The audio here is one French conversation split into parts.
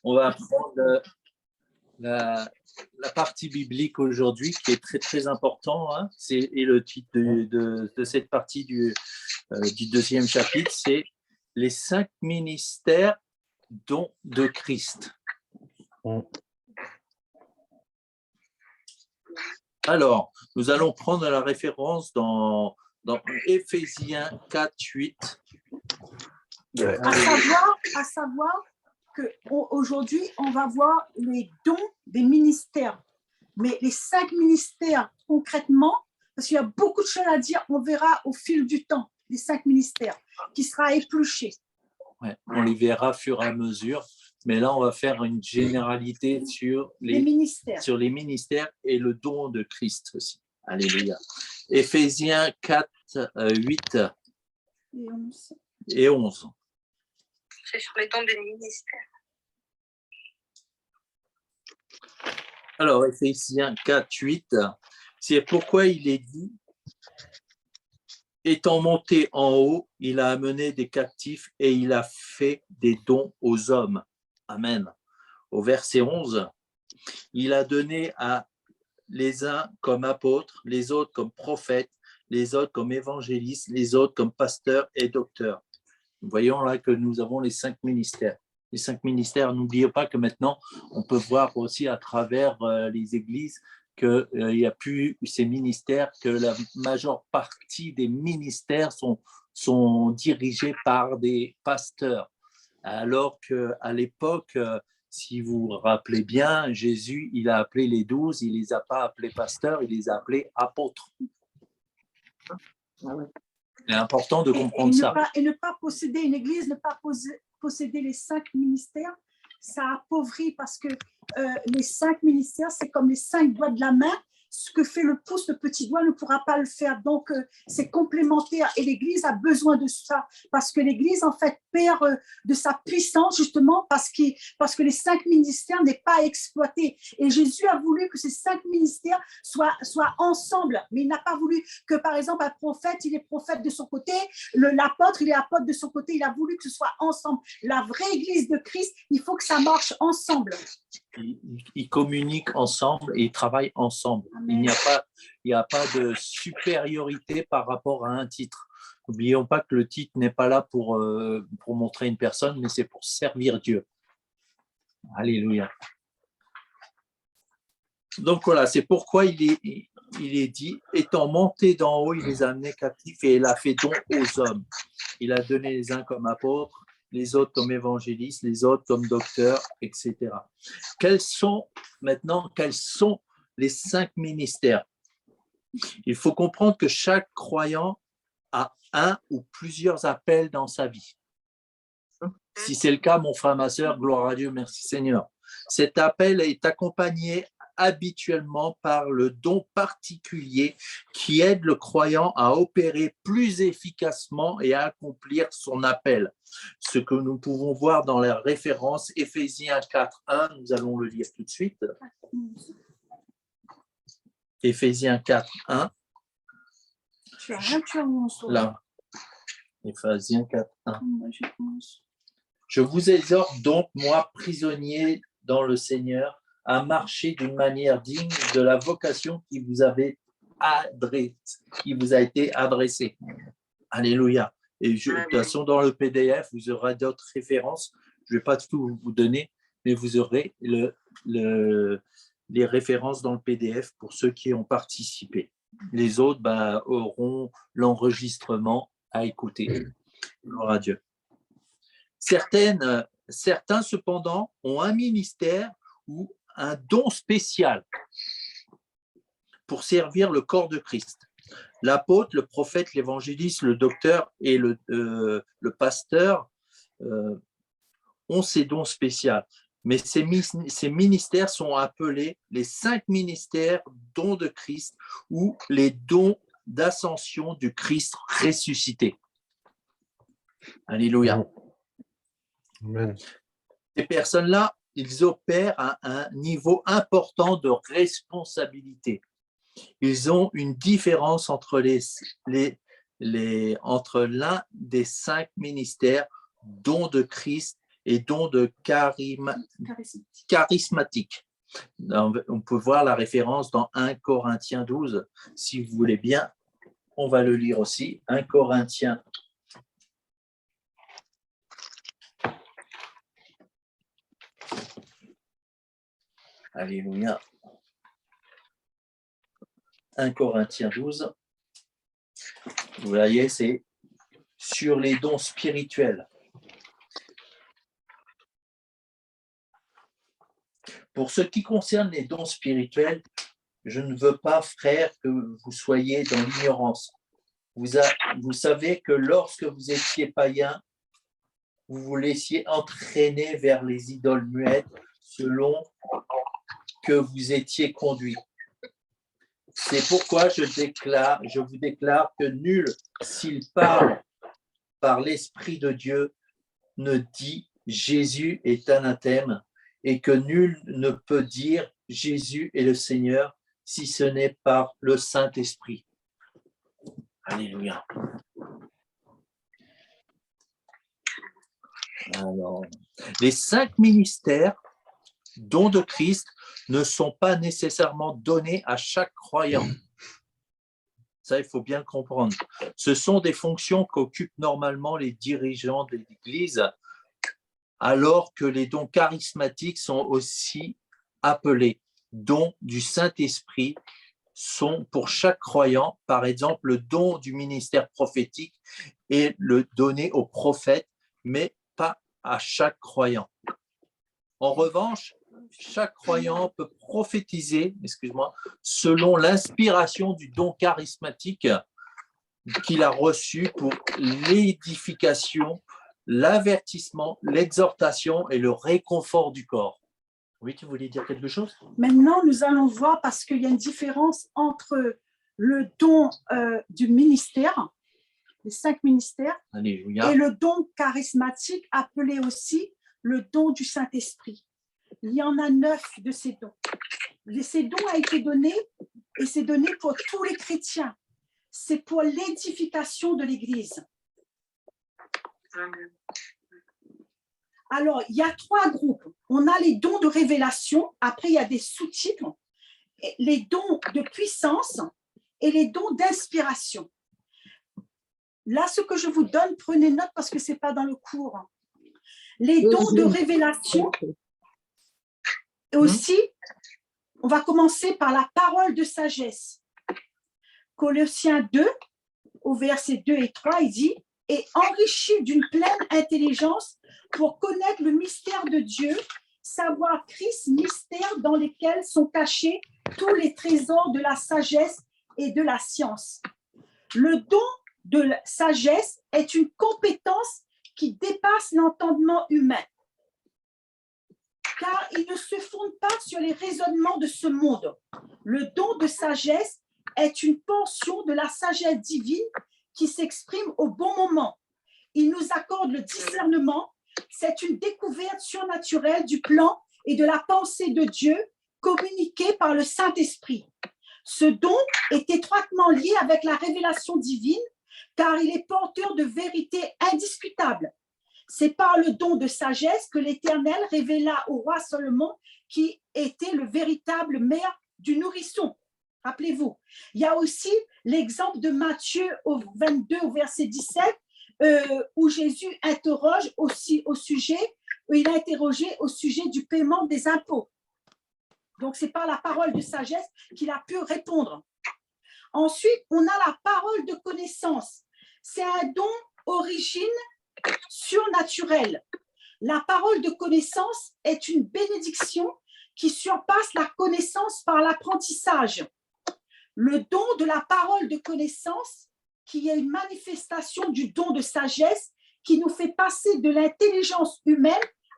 On va prendre la partie biblique aujourd'hui qui est très très important, hein. Et le titre de cette partie du deuxième chapitre, c'est les 5 ministères dons de Christ. Alors, nous allons prendre la référence dans Éphésiens 4, 8. À savoir qu'aujourd'hui, on va voir les dons des ministères. Mais les 5 ministères, concrètement, parce qu'il y a beaucoup de choses à dire, on verra au fil du temps, les 5 ministères, qui sera épluché. Ouais, on les verra au fur et à mesure. Mais là, on va faire une généralité sur les ministères et le don de Christ aussi. Alléluia. Éphésiens 4, 8 et 11. C'est sur les dons des ministères. Alors, Éphésiens 4, 8, c'est pourquoi il est dit, étant monté en haut, il a amené des captifs et il a fait des dons aux hommes. Amen. Au verset 11, il a donné à les uns comme apôtres, les autres comme prophètes, les autres comme évangélistes, les autres comme pasteurs et docteurs. Nous voyons là que nous avons les 5 ministères. Les 5 ministères, n'oubliez pas que maintenant, on peut voir aussi à travers les églises qu'il n'y a plus ces ministères, que la majeure partie des ministères sont dirigés par des pasteurs. Alors qu'à l'époque, si vous vous rappelez bien, Jésus, il a appelé les 12, il ne les a pas appelés pasteurs, il les a appelés apôtres. C'est important de comprendre ça. Et ne pas posséder une église, ne pas posséder les 5 ministères, ça appauvrit parce que les 5 ministères, c'est comme les 5 doigts de la main. Ce que fait le pouce, le petit doigt ne pourra pas le faire. Donc, c'est complémentaire et l'Église a besoin de ça parce que l'Église, en fait, perd de sa puissance justement parce que les 5 ministères n'est pas exploité. Et Jésus a voulu que ces 5 ministères soient ensemble, mais il n'a pas voulu que, par exemple, un prophète, il est prophète de son côté, l'apôtre, il est apôtre de son côté. Il a voulu que ce soit ensemble. La vraie Église de Christ, il faut que ça marche ensemble. Ils communiquent ensemble et ils travaillent ensemble. Amen. Il n'y a pas de supériorité par rapport à un titre. N'oublions pas que le titre n'est pas là pour montrer une personne, mais c'est pour servir Dieu. Alléluia. Donc voilà, c'est pourquoi il est dit, étant monté d'en haut, il les a amenés captifs et il a fait don aux hommes. Il a donné les uns comme apôtres, les autres comme évangélistes, les autres comme docteurs, etc. Quels sont les 5 ministères? Il faut comprendre que chaque croyant a un ou plusieurs appels dans sa vie. Si c'est le cas, mon frère, ma sœur, gloire à Dieu, merci Seigneur. Cet appel est accompagné habituellement par le don particulier qui aide le croyant à opérer plus efficacement et à accomplir son appel. Ce que nous pouvons voir dans la référence Éphésiens 4.1, nous allons le lire tout de suite. Éphésiens 4.1. Là. Éphésiens 4.1. Je vous exhorte donc, moi, prisonnier dans le Seigneur, à marcher d'une manière digne de la vocation qui vous a été adressée. Alléluia. Et de toute façon, dans le PDF, vous aurez d'autres références. Je ne vais pas tout vous donner, mais vous aurez les références dans le PDF pour ceux qui ont participé. Les autres auront l'enregistrement à écouter. Gloire à Dieu. Certains, cependant, ont un ministère ou un don spécial pour servir le corps de Christ. L'apôtre, le prophète, l'évangéliste, le docteur et le pasteur ont ces dons spéciaux. Mais ces ministères sont appelés les 5 ministères dons de Christ ou les dons d'ascension du Christ ressuscité. Alléluia. Amen. Ces personnes-là, ils opèrent à un niveau important de responsabilité. Ils ont une différence entre entre l'un des 5 ministères, dons de Christ, et don de charismatique. On peut voir la référence dans 1 Corinthiens 12. Si vous voulez bien, on va le lire aussi. 1 Corinthiens. Alléluia. 1 Corinthiens 12. Vous voyez, c'est sur les dons spirituels. Pour ce qui concerne les dons spirituels, je ne veux pas, frères, que vous soyez dans l'ignorance. Vous savez que lorsque vous étiez païens, vous vous laissiez entraîner vers les idoles muettes selon que vous étiez conduits. C'est pourquoi je vous déclare que nul, s'il parle par l'Esprit de Dieu, ne dit Jésus est anathème, et que nul ne peut dire Jésus est le Seigneur si ce n'est par le Saint-Esprit. Alléluia. Alors, les 5 ministères, dons de Christ, ne sont pas nécessairement donnés à chaque croyant. Ça, il faut bien le comprendre. Ce sont des fonctions qu'occupent normalement les dirigeants de l'Église, alors que les dons charismatiques sont aussi appelés dons du Saint-Esprit, sont pour chaque croyant, par exemple, le don du ministère prophétique est le donné aux prophètes, mais pas à chaque croyant. En revanche, chaque croyant peut prophétiser, selon l'inspiration du don charismatique qu'il a reçu pour l'édification, l'avertissement, l'exhortation et le réconfort du corps. Oui, tu voulais dire quelque chose? Maintenant, nous allons voir, parce qu'il y a une différence entre le don du ministère, les 5 ministères, Alléluia, et le don charismatique, appelé aussi le don du Saint-Esprit. Il y en a 9 de ces dons. Ces dons ont été donnés, et c'est donné pour tous les chrétiens. C'est pour l'édification de l'Église. Alors, il y a 3 groupes. On a les dons de révélation, après il y a des sous-titres, les dons de puissance et les dons d'inspiration. Là, ce que je vous donne, prenez note parce que ce n'est pas dans le cours. Les dons de révélation, et aussi, on va commencer par la parole de sagesse. Colossiens 2, au verset 2 et 3, il dit « Et enrichi d'une pleine intelligence pour connaître le mystère de Dieu, savoir Christ, mystère dans lequel sont cachés tous les trésors de la sagesse et de la science. » Le don de la sagesse est une compétence qui dépasse l'entendement humain, car il ne se fonde pas sur les raisonnements de ce monde. Le don de sagesse est une portion de la sagesse divine qui s'exprime au bon moment. Il nous accorde le discernement. C'est une découverte surnaturelle du plan et de la pensée de Dieu communiquée par le Saint-Esprit. Ce don est étroitement lié avec la révélation divine, car il est porteur de vérités indiscutables. C'est par le don de sagesse que l'Éternel révéla au roi Salomon qui était le véritable maire du nourrisson. Rappelez-vous. Il y a aussi l'exemple de Matthieu au 22, au verset 17, où Jésus interroge aussi il a interrogé au sujet du paiement des impôts. Donc, c'est par la parole de sagesse qu'il a pu répondre. Ensuite, on a la parole de connaissance. C'est un don origine surnaturelle. La parole de connaissance est une bénédiction qui surpasse la connaissance par l'apprentissage. Le don de la parole de connaissance, qui est une manifestation du don de sagesse, qui nous fait passer de l'intelligence humaine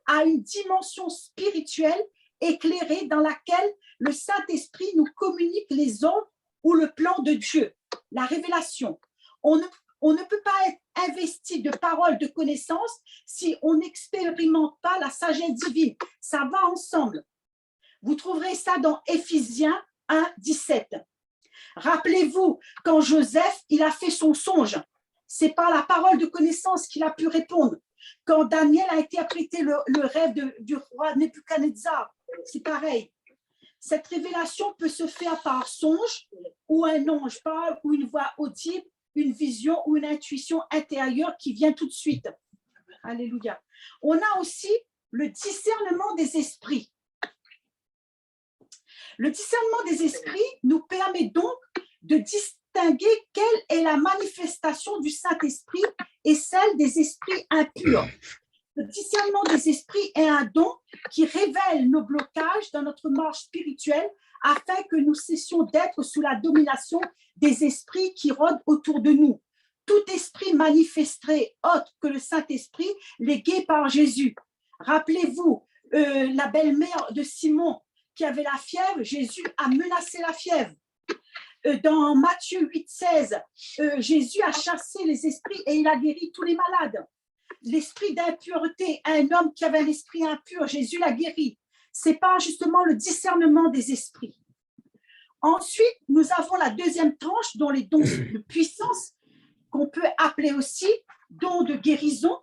à une dimension spirituelle éclairée dans laquelle le Saint-Esprit nous communique les ordres ou le plan de Dieu, la révélation. On ne peut pas être investi de paroles de connaissance si on n'expérimente pas la sagesse divine. Ça va ensemble. Vous trouverez ça dans Éphésiens 1, 17. Rappelez-vous, quand Joseph, il a fait son songe, c'est par la parole de connaissance qu'il a pu répondre. Quand Daniel a interprété le rêve du roi Nebuchadnezzar, c'est pareil. Cette révélation peut se faire par songe, où un ange parle, ou une voix audible, une vision ou une intuition intérieure qui vient tout de suite. Alléluia. On a aussi le discernement des esprits. Le discernement des esprits nous permet donc de distinguer quelle est la manifestation du Saint-Esprit et celle des esprits impurs. Le discernement des esprits est un don qui révèle nos blocages dans notre marche spirituelle afin que nous cessions d'être sous la domination des esprits qui rôdent autour de nous. Tout esprit manifesté autre que le Saint-Esprit, légué par Jésus. Rappelez-vous, la belle-mère de Simon qui avait la fièvre, Jésus a menacé la fièvre. Dans Matthieu 8,16, Jésus a chassé les esprits et il a guéri tous les malades. L'esprit d'impureté, un homme qui avait un esprit impur, Jésus l'a guéri. C'est pas justement le discernement des esprits. Ensuite, nous avons la deuxième tranche, dont les dons de puissance, qu'on peut appeler aussi dons de guérison.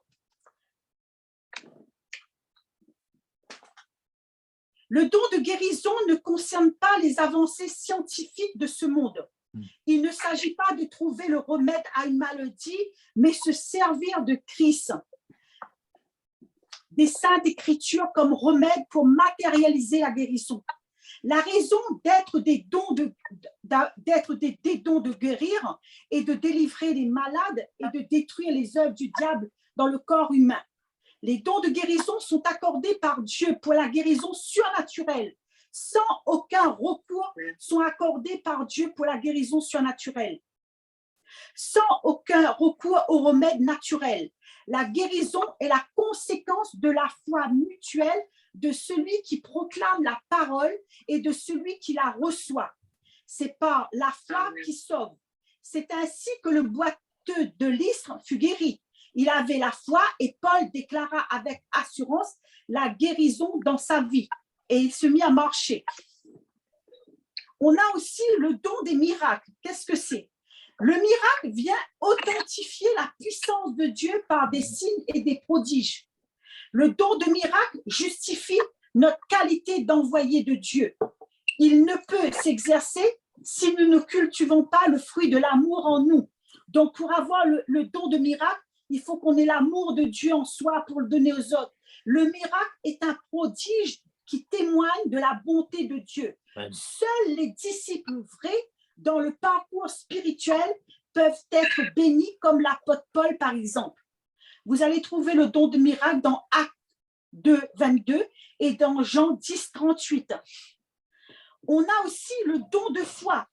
Le don de guérison ne concerne pas les avancées scientifiques de ce monde. Il ne s'agit pas de trouver le remède à une maladie, mais se servir de Christ, des Saintes Écritures comme remède pour matérialiser la guérison. La raison d'être des dons de guérir et de délivrer les malades et de détruire les œuvres du diable dans le corps humain. Les dons de guérison sont accordés par Dieu pour la guérison surnaturelle. Sans aucun recours, sont accordés par Dieu pour la guérison surnaturelle. Sans aucun recours au remède naturel. La guérison est la conséquence de la foi mutuelle de celui qui proclame la parole et de celui qui la reçoit. C'est par la foi qui sauve. C'est ainsi que le boiteux de Lystre fut guéri. Il avait la foi et Paul déclara avec assurance la guérison dans sa vie. Et il se mit à marcher. On a aussi le don des miracles. Qu'est-ce que c'est? Le miracle vient authentifier la puissance de Dieu par des signes et des prodiges. Le don de miracle justifie notre qualité d'envoyé de Dieu. Il ne peut s'exercer si nous ne cultivons pas le fruit de l'amour en nous. Donc, pour avoir le don de miracle, il faut qu'on ait l'amour de Dieu en soi pour le donner aux autres. Le miracle est un prodige qui témoigne de la bonté de Dieu. Ouais. Seuls les disciples vrais dans le parcours spirituel peuvent être bénis, comme l'apôtre Paul, par exemple. Vous allez trouver le don de miracle dans Actes 2, 22 et dans Jean 10, 38. On a aussi le don de foi.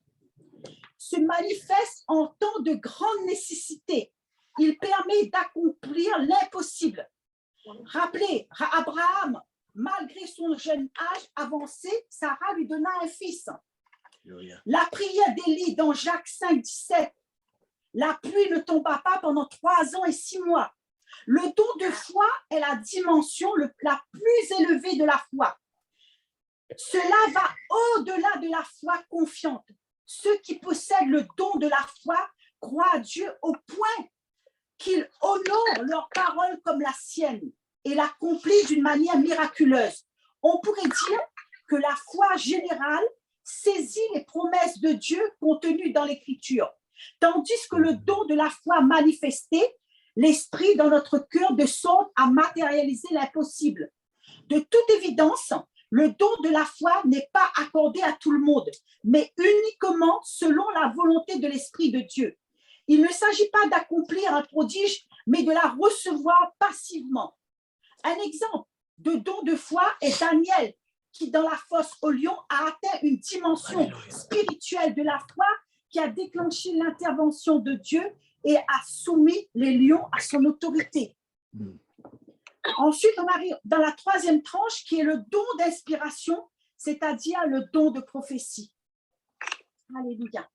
Se manifeste en temps de grande nécessité. Il permet d'accomplir l'impossible. Rappelez, Abraham, malgré son jeune âge avancé, Sarah lui donna un fils. La prière d'Élie dans Jacques 5, 17. La pluie ne tomba pas pendant 3 ans et 6 mois. Le don de foi est la dimension la plus élevée de la foi. Cela va au-delà de la foi confiante. Ceux qui possèdent le don de la foi croient à Dieu au point qu'ils honorent leur parole comme la sienne et l'accomplissent d'une manière miraculeuse. On pourrait dire que la foi générale saisit les promesses de Dieu contenues dans l'Écriture, tandis que le don de la foi manifesté, l'esprit dans notre cœur de sorte à matérialiser l'impossible. De toute évidence, le don de la foi n'est pas accordé à tout le monde, mais uniquement selon la volonté de l'Esprit de Dieu. Il ne s'agit pas d'accomplir un prodige, mais de la recevoir passivement. Un exemple de don de foi est Daniel, qui dans la fosse au lion a atteint une dimension spirituelle de la foi qui a déclenché l'intervention de Dieu et a soumis les lions à son autorité. Ensuite, on arrive dans la troisième tranche qui est le don d'inspiration, c'est-à-dire le don de prophétie. Alléluia.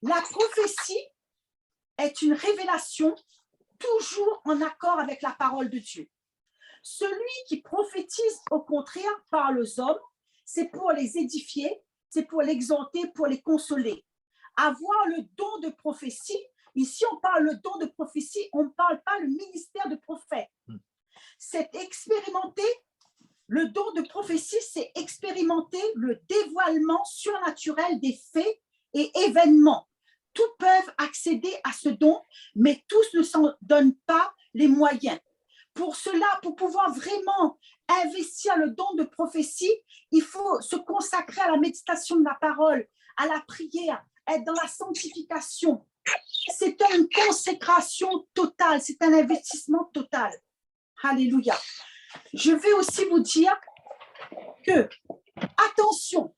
La prophétie est une révélation toujours en accord avec la parole de Dieu. Celui qui prophétise, au contraire, parle aux hommes, c'est pour les édifier, c'est pour l'exhorter, pour les consoler. Avoir le don de prophétie Ici, on parle le don de prophétie, on ne parle pas le ministère de prophète. C'est expérimenter, le don de prophétie, c'est expérimenter le dévoilement surnaturel des faits et événements. Tous peuvent accéder à ce don, mais tous ne s'en donnent pas les moyens. Pour cela, pour pouvoir vraiment investir le don de prophétie, il faut se consacrer à la méditation de la parole, à la prière, être dans la sanctification. C'est une consécration totale, c'est un investissement total. Alléluia. Je vais aussi vous dire que, attention,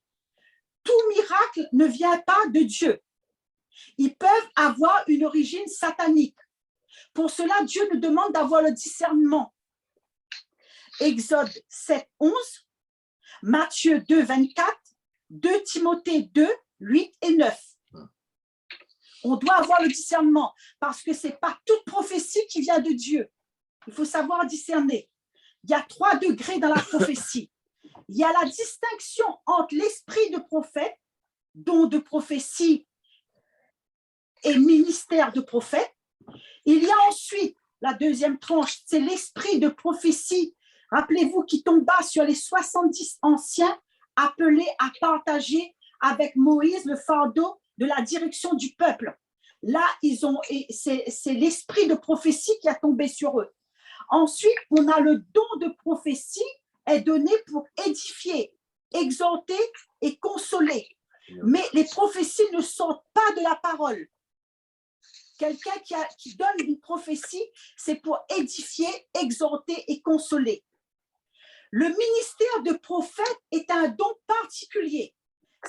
tout miracle ne vient pas de Dieu. Ils peuvent avoir une origine satanique. Pour cela, Dieu nous demande d'avoir le discernement. Exode 7, 11, Matthieu 2, 24, 2 Timothée 2, 8 et 9. On doit avoir le discernement parce que ce n'est pas toute prophétie qui vient de Dieu. Il faut savoir discerner. Il y a 3 degrés dans la prophétie. Il y a la distinction entre l'esprit de prophète, don de prophétie et ministère de prophète. Il y a ensuite la deuxième tranche, c'est l'esprit de prophétie. Rappelez-vous qui tomba sur les 70 anciens appelés à partager avec Moïse le fardeau de la direction du peuple. Là, c'est l'esprit de prophétie qui a tombé sur eux. Ensuite, on a le don de prophétie est donné pour édifier, exhorter et consoler. Mais les prophéties ne sortent pas de la parole. Quelqu'un qui donne une prophétie, c'est pour édifier, exhorter et consoler. Le ministère de prophète est un don particulier.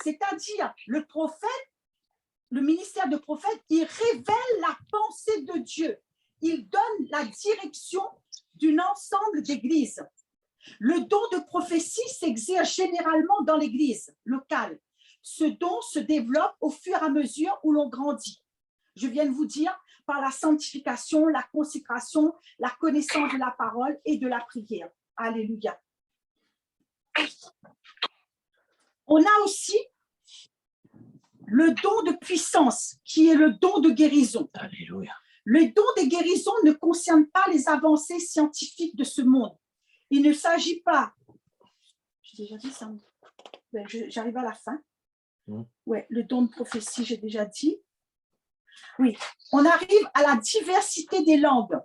C'est-à-dire, le ministère de prophète, il révèle la pensée de Dieu. Il donne la direction d'un ensemble d'églises. Le don de prophétie s'exerce généralement dans l'église locale. Ce don se développe au fur et à mesure où l'on grandit. Je viens de vous dire, par la sanctification, la consécration, la connaissance de la parole et de la prière. Alléluia. On a aussi le don de puissance, qui est le don de guérison. Alléluia. Le don de guérison ne concerne pas les avancées scientifiques de ce monde. Il ne s'agit pas... J'ai déjà dit ça. J'arrive à la fin. Ouais, le don de prophétie, j'ai déjà dit. Oui, on arrive à la diversité des langues.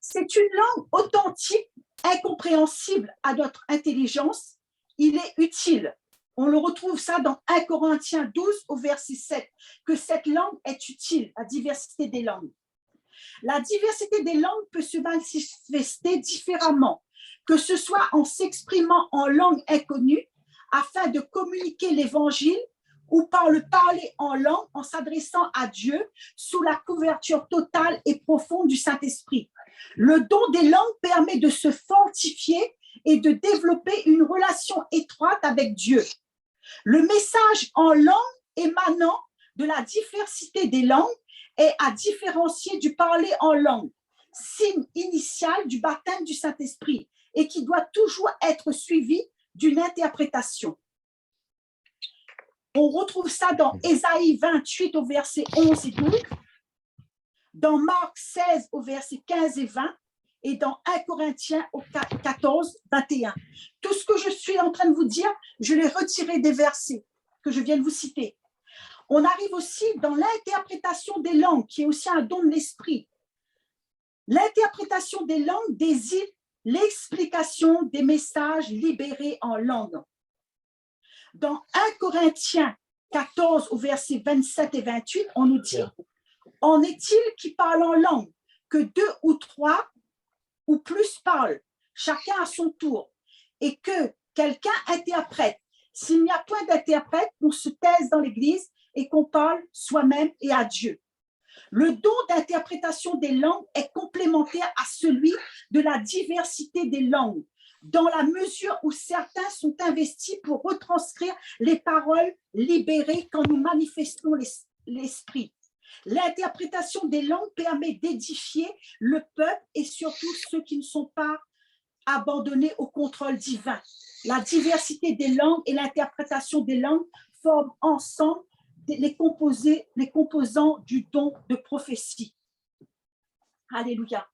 C'est une langue authentique, incompréhensible à notre intelligence. Il est utile. On le retrouve ça dans 1 Corinthiens 12 au verset 7, que cette langue est utile, la diversité des langues. La diversité des langues peut se manifester différemment, que ce soit en s'exprimant en langue inconnue afin de communiquer l'évangile ou par le parler en langue en s'adressant à Dieu sous la couverture totale et profonde du Saint-Esprit. Le don des langues permet de se fortifier et de développer une relation étroite avec Dieu. Le message en langue émanant de la diversité des langues est à différencier du parler en langue, signe initial du baptême du Saint-Esprit et qui doit toujours être suivi d'une interprétation. On retrouve ça dans Ésaïe 28 au verset 11 et 12, dans Marc 16 au verset 15 et 20 et dans 1 Corinthiens au 14, 21. Tout ce que je suis en train de vous dire, je l'ai retiré des versets que je viens de vous citer. On arrive aussi dans l'interprétation des langues, qui est aussi un don de l'esprit. L'interprétation des langues désigne l'explication des messages libérés en langue. Dans 1 Corinthiens 14 au verset 27 et 28, on nous dit « En est-il qui parle en langue, que 2 ou 3 ou plus parlent, chacun à son tour, et que quelqu'un interprète. S'il n'y a point d'interprète, on se taise dans l'Église et qu'on parle soi-même et à Dieu. » Le don d'interprétation des langues est complémentaire à celui de la diversité des langues, dans la mesure où certains sont investis pour retranscrire les paroles libérées quand nous manifestons l'esprit. L'interprétation des langues permet d'édifier le peuple et surtout ceux qui ne sont pas abandonnés au contrôle divin. La diversité des langues et l'interprétation des langues forment ensemble les composants du don de prophétie. Alléluia.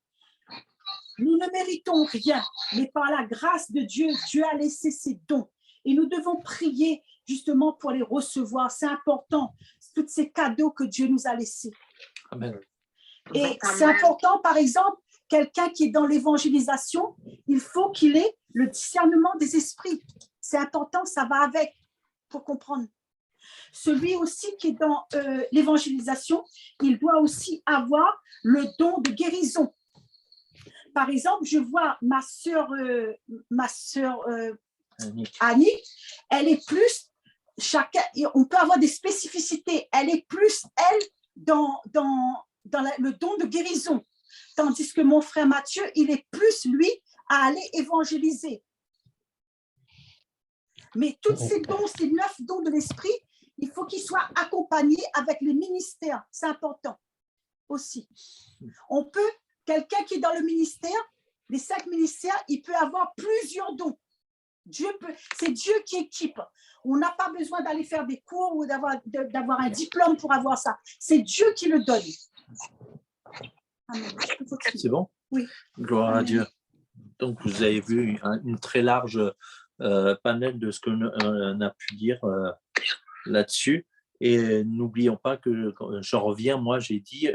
Nous ne méritons rien, mais par la grâce de Dieu, Dieu a laissé ses dons. Et nous devons prier justement pour les recevoir. C'est important, tous ces cadeaux que Dieu nous a laissés. Amen. Et c'est important, par exemple, quelqu'un qui est dans l'évangélisation, il faut qu'il ait le discernement des esprits. C'est important, ça va avec, pour comprendre. Celui aussi qui est dans l'évangélisation, il doit aussi avoir le don de guérison. Par exemple, je vois ma sœur Annie, elle est plus, on peut avoir des spécificités, elle est plus, elle, dans le don de guérison. Tandis que mon frère Mathieu, il est plus, lui, à aller évangéliser. Mais tous ces dons, ces 9 dons de l'esprit, il faut qu'ils soient accompagnés avec les ministères. C'est important aussi. On peut, quelqu'un qui est dans le ministère, les 5 ministères, il peut avoir plusieurs dons. C'est Dieu qui équipe. On n'a pas besoin d'aller faire des cours ou d'avoir un diplôme pour avoir ça. C'est Dieu qui le donne. Amen. C'est bon? Oui. Gloire à Dieu. Donc, vous avez vu une très large panel de ce qu'on a pu dire là-dessus. Et n'oublions pas que, j'en reviens, moi, j'ai dit,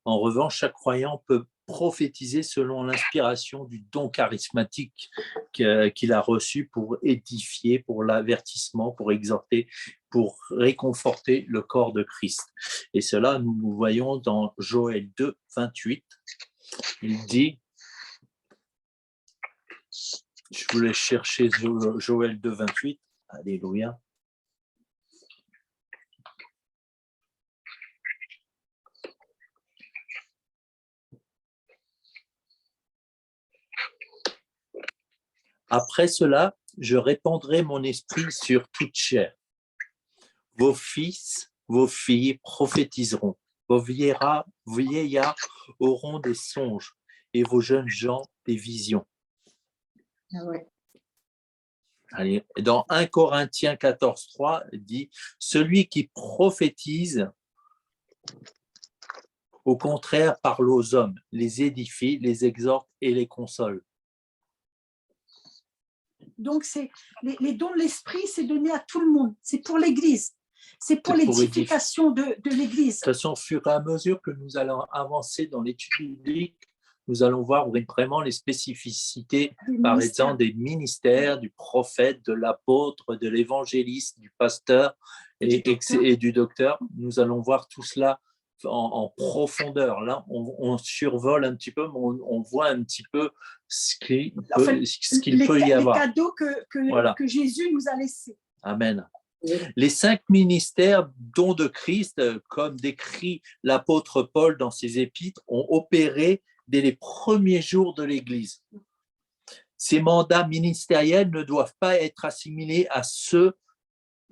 en revanche, chaque croyant peut prophétiser selon l'inspiration du don charismatique qu'il a reçu pour édifier, pour l'avertissement, pour exhorter, pour réconforter le corps de Christ. Et cela, nous voyons dans Joël 2, 28. Il dit, je voulais chercher Joël 2, 28. Alléluia. Après cela, je répandrai mon esprit sur toute chair. Vos fils, vos filles prophétiseront. Vos vieillards auront des songes et vos jeunes gens des visions. Ah ouais. Allez, dans 1 Corinthiens 14, 3, il dit « Celui qui prophétise, au contraire, parle aux hommes, les édifie, les exhorte et les console. » Donc, les dons de l'esprit, c'est donné à tout le monde. C'est pour l'Église. C'est pour l'édification de l'Église. De toute façon, au fur et à mesure que nous allons avancer dans l'étude biblique, nous allons voir vraiment les spécificités, par exemple, des ministères, du prophète, de l'apôtre, de l'évangéliste, du pasteur et du docteur. Nous allons voir tout cela en profondeur. Là, on survole un petit peu, mais on voit un petit peu ce qu'il peut y avoir. Les cadeaux que Jésus nous a laissés. Amen. Les 5 ministères, dons de Christ, comme décrit l'apôtre Paul dans ses épîtres, ont opéré dès les premiers jours de l'Église. Ces mandats ministériels ne doivent pas être assimilés à ceux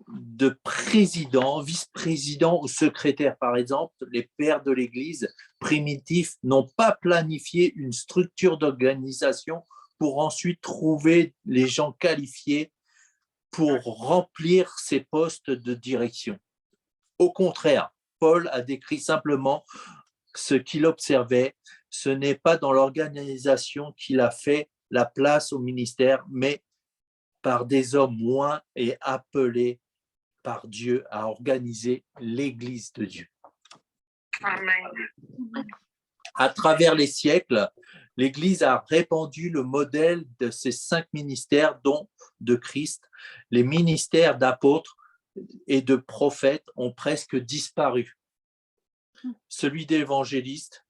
de président, vice-président ou secrétaire. Par exemple, les pères de l'Église primitifs n'ont pas planifié une structure d'organisation pour ensuite trouver les gens qualifiés pour remplir ces postes de direction. Au contraire, Paul a décrit simplement ce qu'il observait. Ce n'est pas dans l'organisation qu'il a fait la place au ministère, mais par des hommes moins et appelés par Dieu à organiser l'Église de Dieu. Amen. À travers les siècles, l'Église a répandu le modèle de ces 5 ministères, dont de Christ. Les ministères d'apôtres et de prophètes ont presque disparu. Celui d'évangéliste,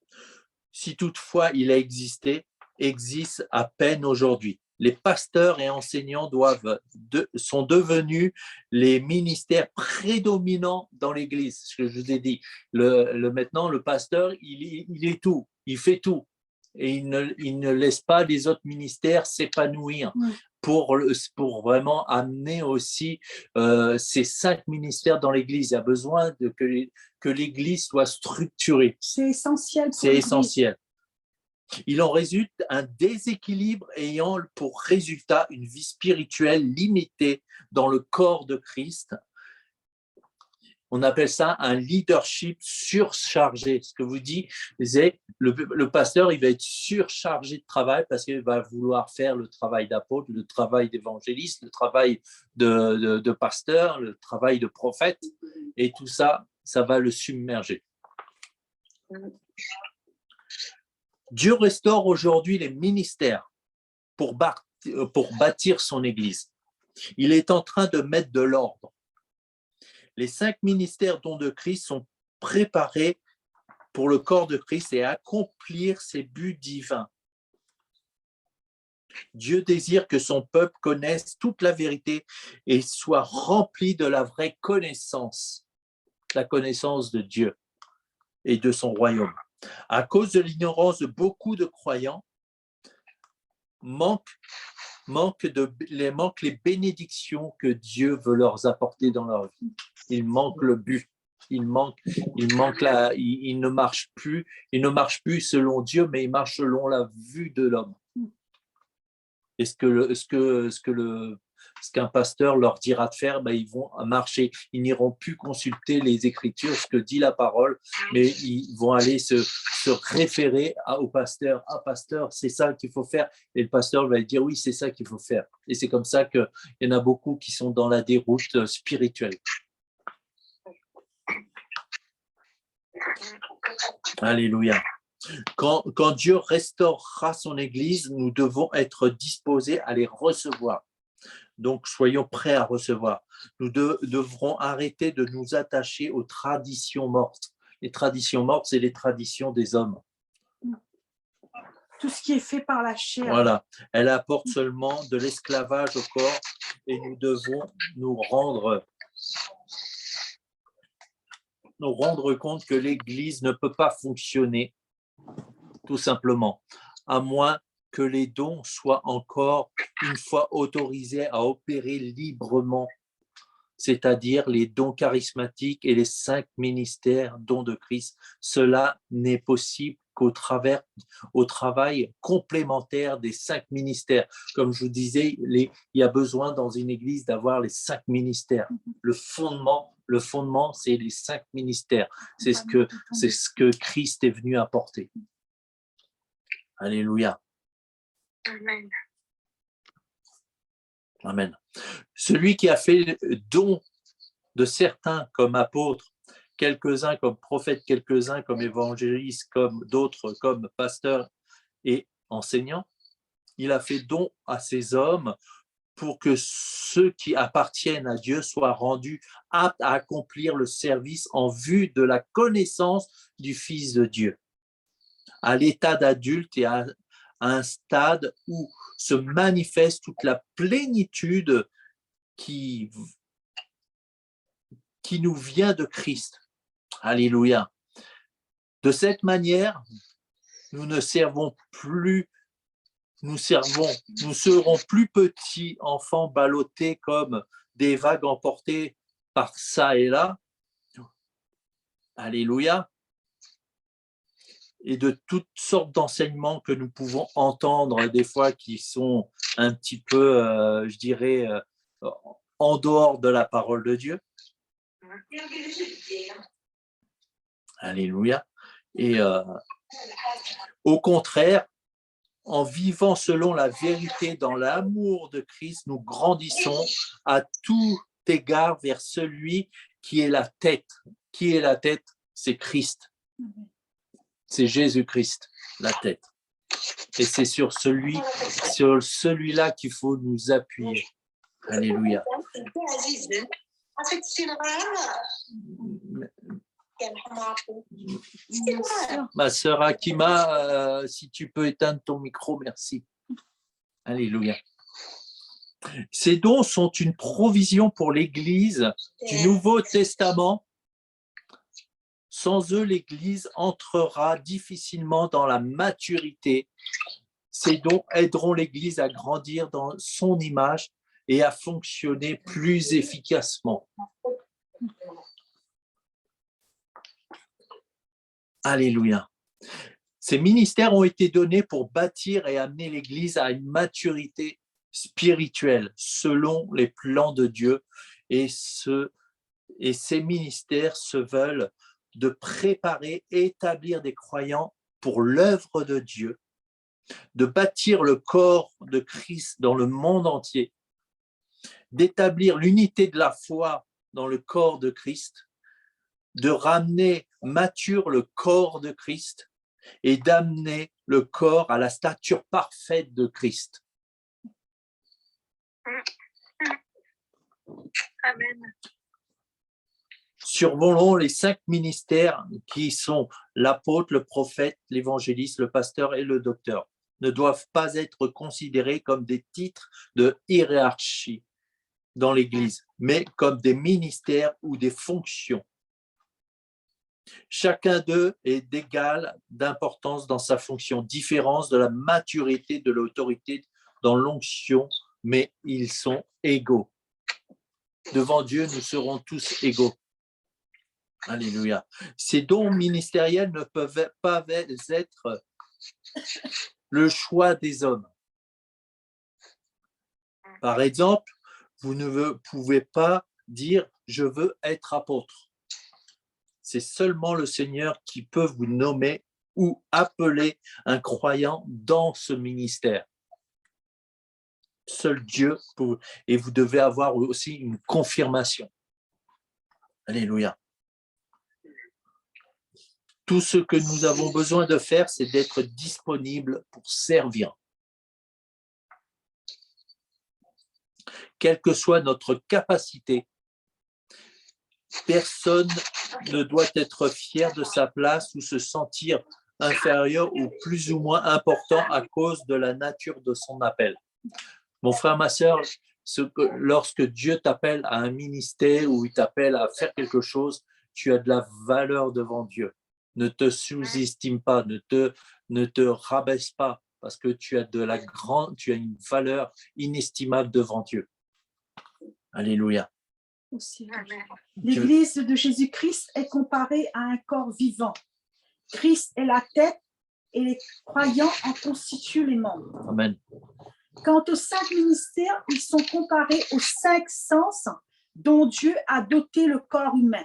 si toutefois il a existé, existe à peine aujourd'hui. Les pasteurs et enseignants sont devenus les ministères prédominants dans l'Église. Ce que je vous ai dit, maintenant, le pasteur, il est tout, il fait tout. Et il ne laisse pas les autres ministères s'épanouir pour vraiment amener aussi ces 5 ministères dans l'Église. Il y a besoin que l'Église soit structurée. C'est essentiel. C'est essentiel. Il en résulte un déséquilibre ayant pour résultat une vie spirituelle limitée dans le corps de Christ. On appelle ça un leadership surchargé. Ce que vous dites, c'est le pasteur, il va être surchargé de travail parce qu'il va vouloir faire le travail d'apôtre, le travail d'évangéliste, le travail de pasteur, le travail de prophète. Et tout ça, ça va le submerger. Dieu restaure aujourd'hui les ministères pour bâtir son Église. Il est en train de mettre de l'ordre. Les 5 ministères dons de Christ sont préparés pour le corps de Christ et accomplir ses buts divins. Dieu désire que son peuple connaisse toute la vérité et soit rempli de la vraie connaissance, la connaissance de Dieu et de son royaume. À cause de l'ignorance de beaucoup de croyants, manquent les bénédictions que Dieu veut leur apporter dans leur vie. Il manque le but. Il ne marche plus selon Dieu, mais il marche selon la vue de l'homme. Et ce qu'un pasteur leur dira de faire, ils vont marcher. Ils n'iront plus consulter les Écritures, ce que dit la parole, mais ils vont aller se référer au pasteur. Ah, pasteur, c'est ça qu'il faut faire. Et le pasteur va dire, oui, c'est ça qu'il faut faire. Et c'est comme ça qu'il y en a beaucoup qui sont dans la déroute spirituelle. Alléluia. Quand Dieu restaurera son Église, nous devons être disposés à les recevoir. Donc, soyons prêts à recevoir. Nous devrons arrêter de nous attacher aux traditions mortes. Les traditions mortes, c'est les traditions des hommes. Tout ce qui est fait par la chair. Voilà. Elle apporte seulement de l'esclavage au corps et nous devons nous rendre compte que l'Église ne peut pas fonctionner tout simplement, à moins que les dons soient encore une fois autorisés à opérer librement, c'est-à-dire les dons charismatiques et les 5 ministères dons de Christ. Cela n'est possible qu'au travail complémentaire des 5 ministères. Comme je vous disais, il y a besoin dans une église d'avoir les 5 ministères. Le fondement, c'est les 5 ministères. C'est ce que Christ est venu apporter. Alléluia. Amen. Amen. Celui qui a fait don de certains comme apôtres, quelques-uns comme prophètes, quelques-uns comme évangélistes, comme d'autres comme pasteurs et enseignants, il a fait don à ces hommes pour que ceux qui appartiennent à Dieu soient rendus aptes à accomplir le service en vue de la connaissance du Fils de Dieu, à l'état d'adulte et à un stade où se manifeste toute la plénitude qui nous vient de Christ. Alléluia. De cette manière, nous serons plus petits enfants ballottés comme des vagues emportées par ça et là. Alléluia. Et de toutes sortes d'enseignements que nous pouvons entendre des fois qui sont un petit peu, en dehors de la parole de Dieu. Alléluia. Et au contraire, en vivant selon la vérité dans l'amour de Christ, nous grandissons à tout égard vers celui qui est la tête. Qui est la tête? C'est Christ. C'est Jésus-Christ, la tête. Et c'est sur celui-là qu'il faut nous appuyer. Alléluia. Ma sœur Akima, si tu peux éteindre ton micro, merci. Alléluia. Ces dons sont une provision pour l'Église du Nouveau Testament. Sans eux, l'Église entrera difficilement dans la maturité. Ces dons aideront l'Église à grandir dans son image et à fonctionner plus efficacement. Alléluia. Ces ministères ont été donnés pour bâtir et amener l'Église à une maturité spirituelle selon les plans de Dieu et ce Et ces ministères se veulent de préparer, établir des croyants pour l'œuvre de Dieu, de bâtir le corps de Christ dans le monde entier, d'établir l'unité de la foi dans le corps de Christ, de ramener mature le corps de Christ et d'amener le corps à la stature parfaite de Christ. Amen. Survolons les 5 ministères qui sont l'apôtre, le prophète, l'évangéliste, le pasteur et le docteur. Ne doivent pas être considérés comme des titres de hiérarchie dans l'Église, mais comme des ministères ou des fonctions. Chacun d'eux est d'égal d'importance dans sa fonction, différence de la maturité de l'autorité dans l'onction, mais ils sont égaux. Devant Dieu, nous serons tous égaux. Alléluia. Ces dons ministériels ne peuvent pas être le choix des hommes. Par exemple, vous ne pouvez pas dire « je veux être apôtre ». C'est seulement le Seigneur qui peut vous nommer ou appeler un croyant dans ce ministère. Seul Dieu peut, et vous devez avoir aussi une confirmation. Alléluia. Tout ce que nous avons besoin de faire, c'est d'être disponible pour servir. Quelle que soit notre capacité, personne ne doit être fier de sa place ou se sentir inférieur ou plus ou moins important à cause de la nature de son appel. Mon frère, ma sœur, lorsque Dieu t'appelle à un ministère ou il t'appelle à faire quelque chose, tu as de la valeur devant Dieu. Ne te sous-estime pas, ne te rabaisse pas, parce que tu as une valeur inestimable devant Dieu. Alléluia. Aussi. L'Église de Jésus-Christ est comparée à un corps vivant. Christ est la tête et les croyants en constituent les membres. Amen. Quant aux 5 ministères, ils sont comparés aux 5 sens dont Dieu a doté le corps humain,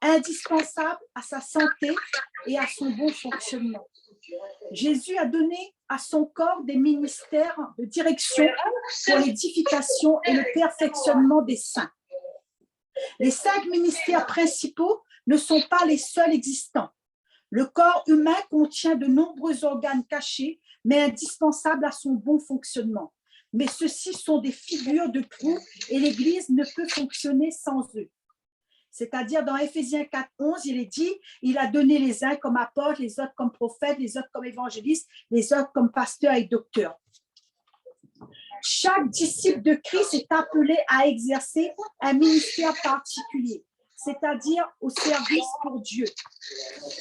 indispensables à sa santé et à son bon fonctionnement. Jésus a donné à son corps des ministères de direction pour l'édification et le perfectionnement des saints. Les 5 ministères principaux ne sont pas les seuls existants. Le corps humain contient de nombreux organes cachés, mais indispensables à son bon fonctionnement. Mais ceux-ci sont des figures de proue et l'Église ne peut fonctionner sans eux. C'est-à-dire dans Éphésiens 4:11, il est dit, il a donné les uns comme apôtres, les autres comme prophètes, les autres comme évangélistes, les autres comme pasteurs et docteurs. Chaque disciple de Christ est appelé à exercer un ministère particulier, c'est-à-dire au service pour Dieu.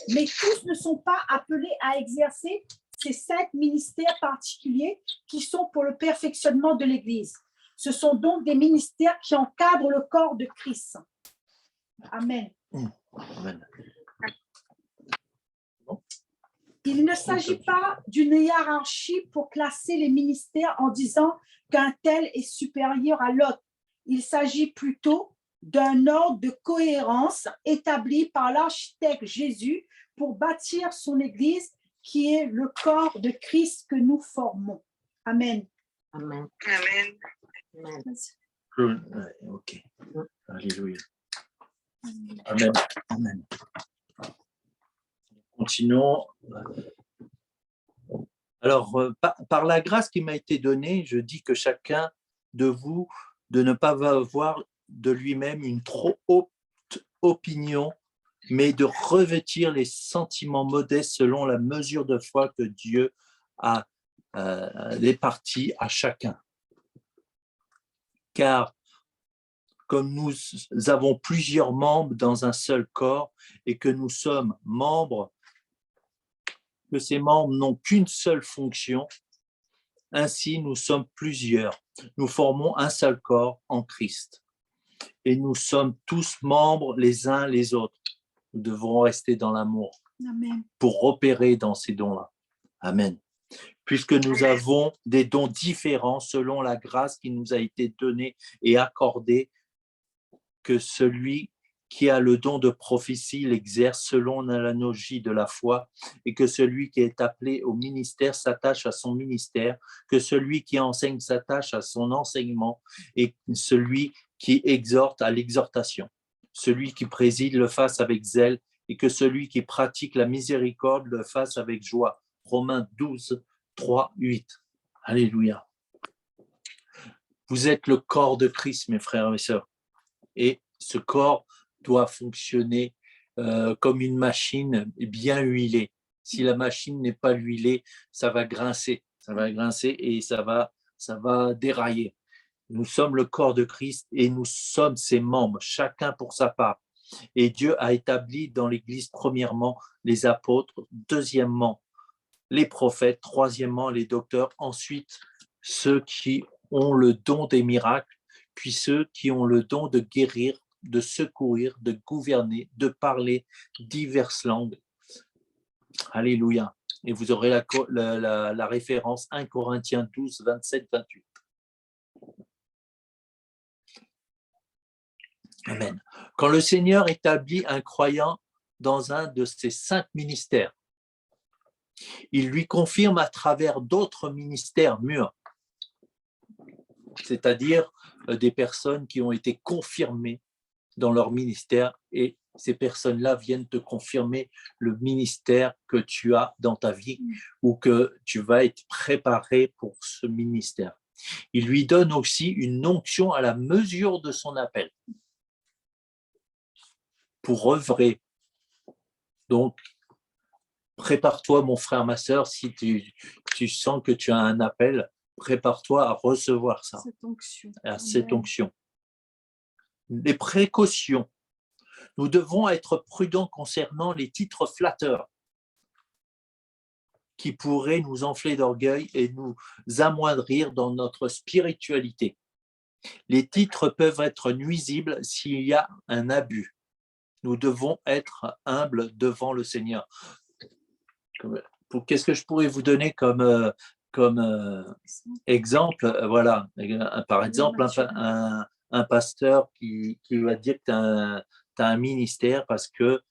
Mais tous ne sont pas appelés à exercer ces 5 ministères particuliers qui sont pour le perfectionnement de l'Église. Ce sont donc des ministères qui encadrent le corps de Christ. Amen. Amen. Il ne s'agit pas d'une hiérarchie pour classer les ministères en disant qu'un tel est supérieur à l'autre. Il s'agit plutôt d'un ordre de cohérence établi par l'architecte Jésus pour bâtir son Église qui est le corps de Christ que nous formons. Amen. Amen. Amen. Amen. Ok. Alléluia. Amen. Amen. Continuons. Alors, par la grâce qui m'a été donnée, je dis que chacun de vous, de ne pas avoir de lui-même une trop haute opinion, mais de revêtir les sentiments modestes selon la mesure de foi que Dieu a répartie à chacun. Car comme nous avons plusieurs membres dans un seul corps et que nous sommes membres, que ces membres n'ont qu'une seule fonction, ainsi nous sommes plusieurs. Nous formons un seul corps en Christ. Et nous sommes tous membres les uns les autres. Nous devons rester dans l'amour pour opérer dans ces dons-là. Amen. Puisque nous avons des dons différents selon la grâce qui nous a été donnée et accordée, que celui qui a le don de prophétie l'exerce selon l'analogie de la foi, et que celui qui est appelé au ministère s'attache à son ministère, que celui qui enseigne s'attache à son enseignement, et celui qui exhorte à l'exhortation, celui qui préside le fasse avec zèle, et que celui qui pratique la miséricorde le fasse avec joie. Romains 12, 3, 8. Alléluia. Vous êtes le corps de Christ, mes frères et sœurs, et ce corps doit fonctionner comme une machine bien huilée. Si la machine n'est pas huilée, ça va grincer et ça va dérailler. Nous sommes le corps de Christ et nous sommes ses membres, chacun pour sa part. Et Dieu a établi dans l'Église, premièrement, les apôtres, deuxièmement, les prophètes, troisièmement, les docteurs, ensuite, ceux qui ont le don des miracles, puis ceux qui ont le don de guérir, de secourir, de gouverner, de parler diverses langues. Alléluia. Et vous aurez la référence 1 Corinthiens 12, 27, 28. Amen. Quand le Seigneur établit un croyant dans un de ses 5 ministères, il lui confirme à travers d'autres ministères mûrs, c'est-à-dire des personnes qui ont été confirmées dans leur ministère, et ces personnes-là viennent te confirmer le ministère que tu as dans ta vie ou que tu vas être préparé pour ce ministère. Il lui donne aussi une onction à la mesure de son appel pour œuvrer. Donc, prépare-toi, mon frère, ma sœur, si tu sens que tu as un appel, prépare-toi à recevoir ça, cette onction. Les précautions. Nous devons être prudents concernant les titres flatteurs qui pourraient nous enfler d'orgueil et nous amoindrir dans notre spiritualité. Les titres peuvent être nuisibles s'il y a un abus. Nous devons être humbles devant le Seigneur. Qu'est-ce que je pourrais vous donner comme exemple? Voilà, par exemple, un pasteur qui va dire que tu as un ministère parce que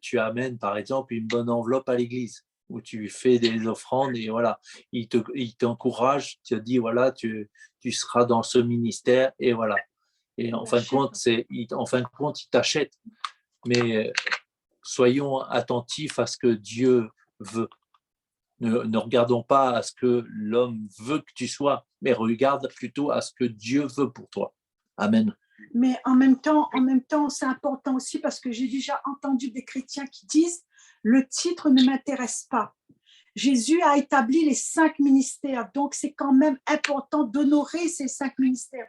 tu amènes, par exemple, une bonne enveloppe à l'église où tu fais des offrandes et voilà, il t'encourage, il te dit, voilà, tu seras dans ce ministère et voilà. Et en fin de compte, il t'achète. Mais soyons attentifs à ce que Dieu veut. Ne regardons pas à ce que l'homme veut que tu sois, mais regarde plutôt à ce que Dieu veut pour toi. Amen. Mais en même temps, c'est important aussi parce que j'ai déjà entendu des chrétiens qui disent « le titre ne m'intéresse pas ». Jésus a établi les 5 ministères, donc c'est quand même important d'honorer ces 5 ministères.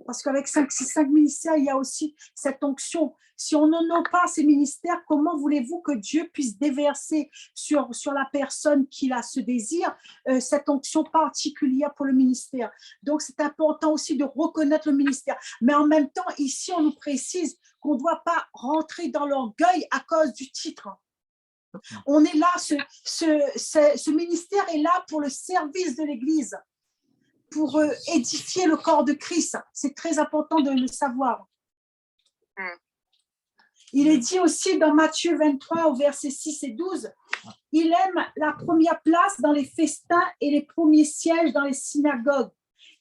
Parce qu'avec ces 5 ministères, il y a aussi cette onction. Si on n'honore pas ces ministères, comment voulez-vous que Dieu puisse déverser sur la personne qui a ce désir, cette onction particulière pour le ministère? Donc, c'est important aussi de reconnaître le ministère. Mais en même temps, ici, on nous précise qu'on ne doit pas rentrer dans l'orgueil à cause du titre. On est là, ce ministère est là pour le service de l'Église, pour édifier le corps de Christ. C'est très important de le savoir. Il est dit aussi dans Matthieu 23 au verset 6 et 12, il aime la première place dans les festins et les premiers sièges dans les synagogues.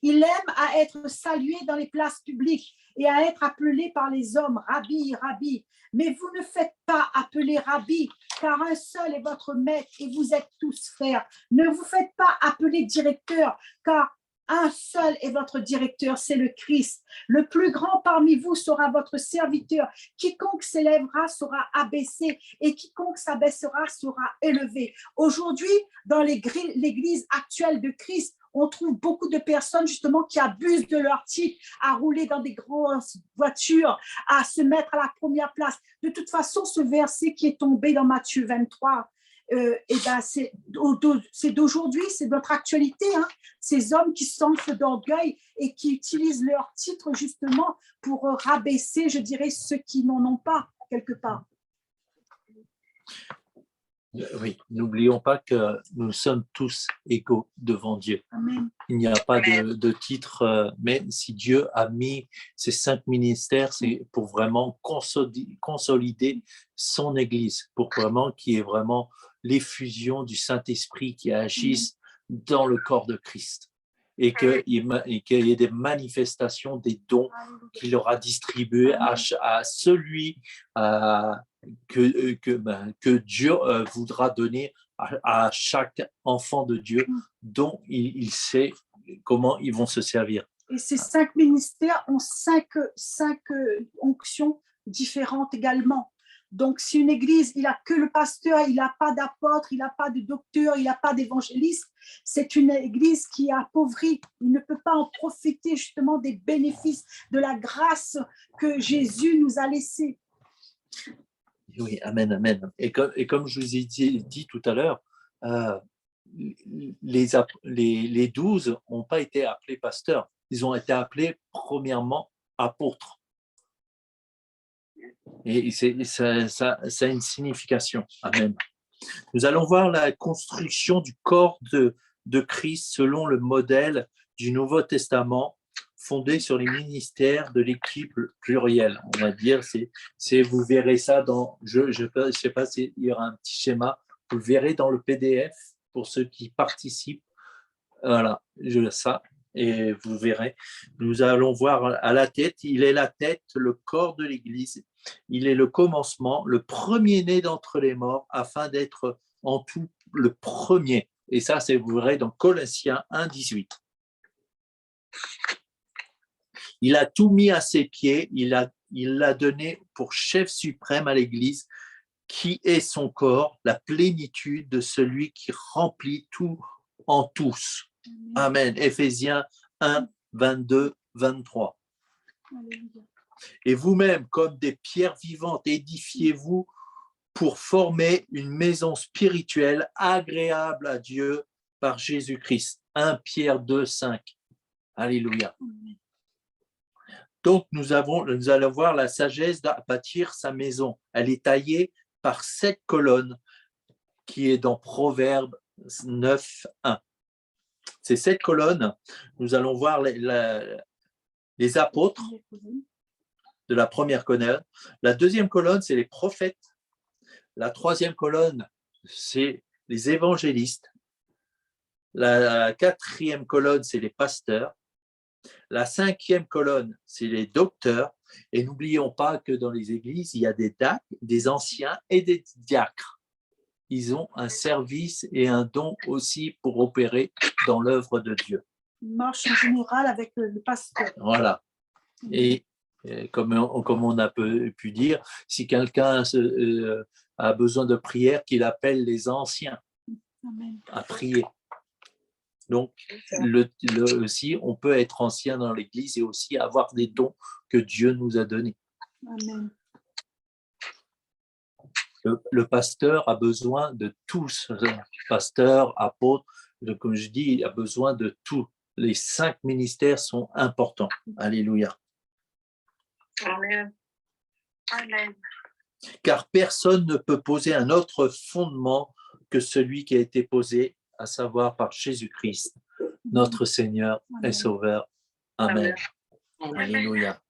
Il aime à être salué dans les places publiques et à être appelé par les hommes, Rabbi, Rabbi. Mais vous ne faites pas appeler Rabbi, car un seul est votre maître et vous êtes tous frères. Ne vous faites pas appeler directeur, car un seul est votre directeur, c'est le Christ. Le plus grand parmi vous sera votre serviteur. Quiconque s'élèvera sera abaissé et quiconque s'abaissera sera élevé. Aujourd'hui, dans l'église actuelle de Christ, on trouve beaucoup de personnes justement qui abusent de leur titre, à rouler dans des grosses voitures, à se mettre à la première place. De toute façon, ce verset qui est tombé dans Matthieu 23, c'est d'aujourd'hui, c'est notre actualité, hein. Ces hommes qui s'enflent d'orgueil et qui utilisent leur titre justement pour rabaisser, je dirais, ceux qui n'en ont pas quelque part. Oui, n'oublions pas que nous sommes tous égaux devant Dieu. Amen. Il n'y a pas de titre, mais si Dieu a mis ces 5 ministères, c'est pour vraiment consolider son Église, pour vraiment qu'il y ait vraiment l'effusion du Saint-Esprit qui agisse dans le corps de Christ et qu'il y ait des manifestations, des dons qu'il aura distribués à celui que Dieu voudra donner à chaque enfant de Dieu dont il sait comment ils vont se servir. Et ces 5 ministères ont cinq onctions différentes également. Donc, si une église, il n'a que le pasteur, il n'a pas d'apôtre, il n'a pas de docteur, il n'a pas d'évangéliste, c'est une église qui est appauvrie. Il ne peut pas en profiter justement des bénéfices, de la grâce que Jésus nous a laissée. Oui, amen, amen. Et comme je vous ai dit tout à l'heure, les 12 n'ont pas été appelés pasteurs. Ils ont été appelés premièrement apôtres. Et ça a une signification. Amen. Nous allons voir la construction du corps de Christ selon le modèle du Nouveau Testament fondé sur les ministères de l'équipe plurielle. On va dire, vous verrez ça dans, je ne sais pas s'il y aura un petit schéma, vous le verrez dans le PDF pour ceux qui participent. Voilà, ça. Et vous verrez, nous allons voir à la tête, il est la tête, le corps de l'Église, il est le commencement, le premier-né d'entre les morts, afin d'être en tout le premier. Et ça, vous verrez dans Colossiens 1, 18. Il a tout mis à ses pieds, il l'a donné pour chef suprême à l'Église, qui est son corps, la plénitude de celui qui remplit tout en tous. Amen. Éphésiens 1, 22, 23. Alléluia. Et vous-même, comme des pierres vivantes, édifiez-vous pour former une maison spirituelle agréable à Dieu par Jésus-Christ. 1 Pierre 2, 5. Alléluia. Donc, nous allons voir la sagesse de bâtir sa maison. Elle est taillée par 7 colonnes qui est dans Proverbes 9, 1. Ces 7 colonnes, nous allons voir les apôtres de la première colonne. La deuxième colonne, c'est les prophètes. La troisième colonne, c'est les évangélistes. La quatrième colonne, c'est les pasteurs. La cinquième colonne, c'est les docteurs. Et n'oublions pas que dans les églises, il y a des anciens et des diacres. Ils ont un service et un don aussi pour opérer dans l'œuvre de Dieu. Une marche en général avec le pasteur. Voilà. Et comme on a pu dire, si quelqu'un a besoin de prière, qu'il appelle les anciens à prier. Donc, aussi, on peut être ancien dans l'Église et aussi avoir des dons que Dieu nous a donnés. Amen. Le pasteur a besoin de tous. Pasteur, apôtre, comme je dis, il a besoin de tous. Les 5 ministères sont importants. Alléluia. Amen. Amen. Car personne ne peut poser un autre fondement que celui qui a été posé, à savoir par Jésus-Christ, notre Seigneur et Sauveur. Amen. Alléluia.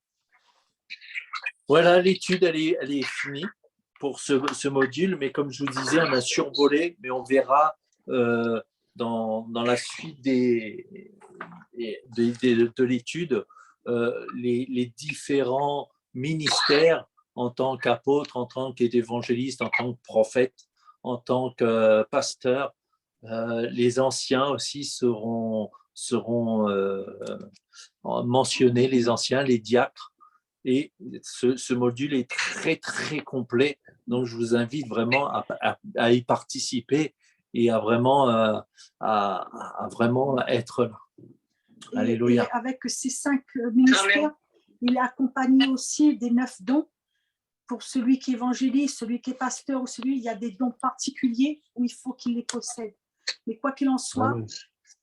Voilà, l'étude, elle est finie pour ce module, mais comme je vous disais, on a survolé, mais on verra dans la suite de l'étude les différents ministères en tant qu'apôtre, en tant qu'évangéliste, en tant que prophète, en tant que pasteur. Les anciens aussi seront mentionnés, les anciens, les diacres. Et ce module est très, très complet. Donc, je vous invite vraiment à y participer et à vraiment être là. Alléluia. Et avec ces 5 ministères, il est accompagné aussi des 9 dons. Pour celui qui est évangéliste, celui qui est pasteur, ou il y a des dons particuliers où il faut qu'il les possède. Mais quoi qu'il en soit,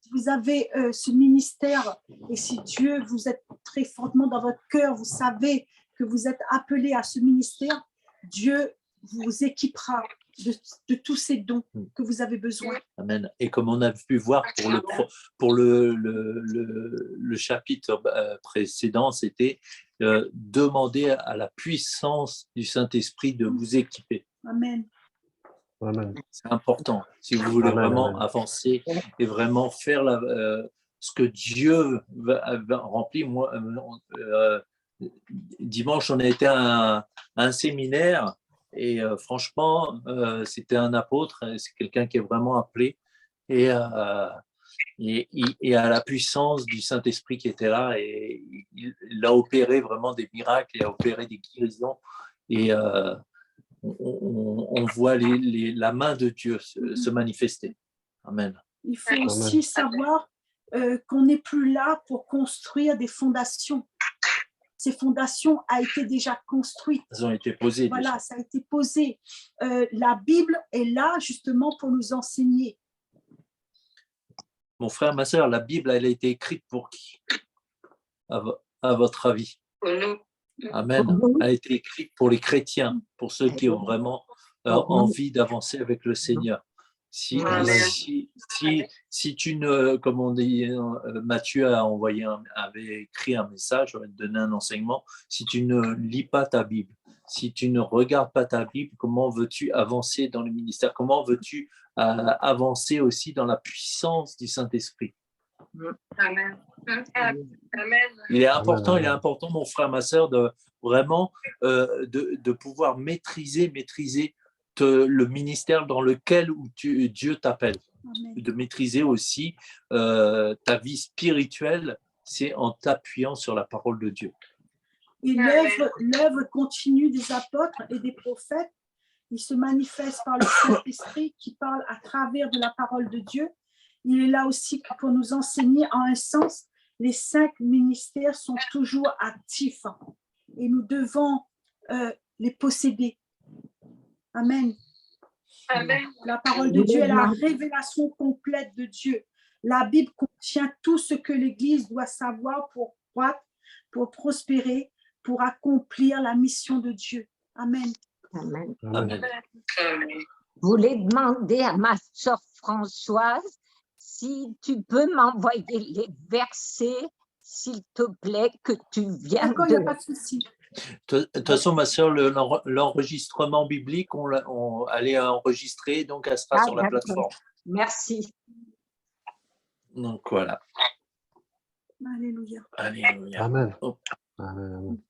si vous avez ce ministère et si Dieu vous êtes très fortement dans votre cœur, vous savez que vous êtes appelé à ce ministère, Dieu vous équipera de tous ces dons que vous avez besoin. Amen. Et comme on a pu voir pour le chapitre précédent, c'était demander à la puissance du Saint-Esprit de vous équiper. Amen. Amen. C'est important si vous voulez Amen, vraiment amen. avancer et vraiment faire ce que Dieu va remplir. Moi, dimanche, on a été à un séminaire et franchement, c'était un apôtre, c'est quelqu'un qui est vraiment appelé et à la puissance du Saint-Esprit qui était là et il a opéré vraiment des miracles, il a opéré des guérisons et on voit la main de Dieu se manifester. Amen. Il faut aussi savoir qu'on n'est plus là pour construire des fondations. Ces fondations ont été déjà construites. Elles ont été posées. Voilà, déjà. ça a été posé. La Bible est là justement pour nous enseigner. Mon frère, ma sœur, la Bible, elle a été écrite pour qui, à votre avis? Pour nous. Amen. Elle a été écrite pour les chrétiens, pour ceux qui ont vraiment envie d'avancer avec le Seigneur. Si tu ne, comme on dit, Matthieu avait écrit un message, donné un enseignement, si tu ne lis pas ta Bible, si tu ne regardes pas ta Bible, comment veux-tu avancer dans le ministère? Comment veux-tu avancer aussi dans la puissance du Saint-Esprit? Amen. Amen. Il est important, mon frère, ma sœur, de vraiment de pouvoir maîtriser le ministère dans lequel Dieu t'appelle. Amen. De maîtriser aussi ta vie spirituelle, c'est en t'appuyant sur la parole de Dieu. Et l'œuvre continue des apôtres et des prophètes, il se manifeste par le Saint-Esprit qui parle à travers de la parole de Dieu. Il est là aussi pour nous enseigner en un sens. Les 5 ministères sont toujours actifs et nous devons les posséder. Amen. Amen. La parole de Dieu est la révélation complète de Dieu. La Bible contient tout ce que l'Église doit savoir pour croître, pour prospérer, pour accomplir la mission de Dieu. Amen. Amen. Amen. Amen. Je voulais demander à ma sœur Françoise si tu peux m'envoyer les versets, s'il te plaît, que tu viens D'accord, il n'y a de... pas de souci. De toute façon, ma sœur, l'enregistrement biblique, on allait enregistrer, donc elle sera sur la d'accord. plateforme. Merci. Donc voilà. Alléluia. Alléluia. Amen. Oh. Amen.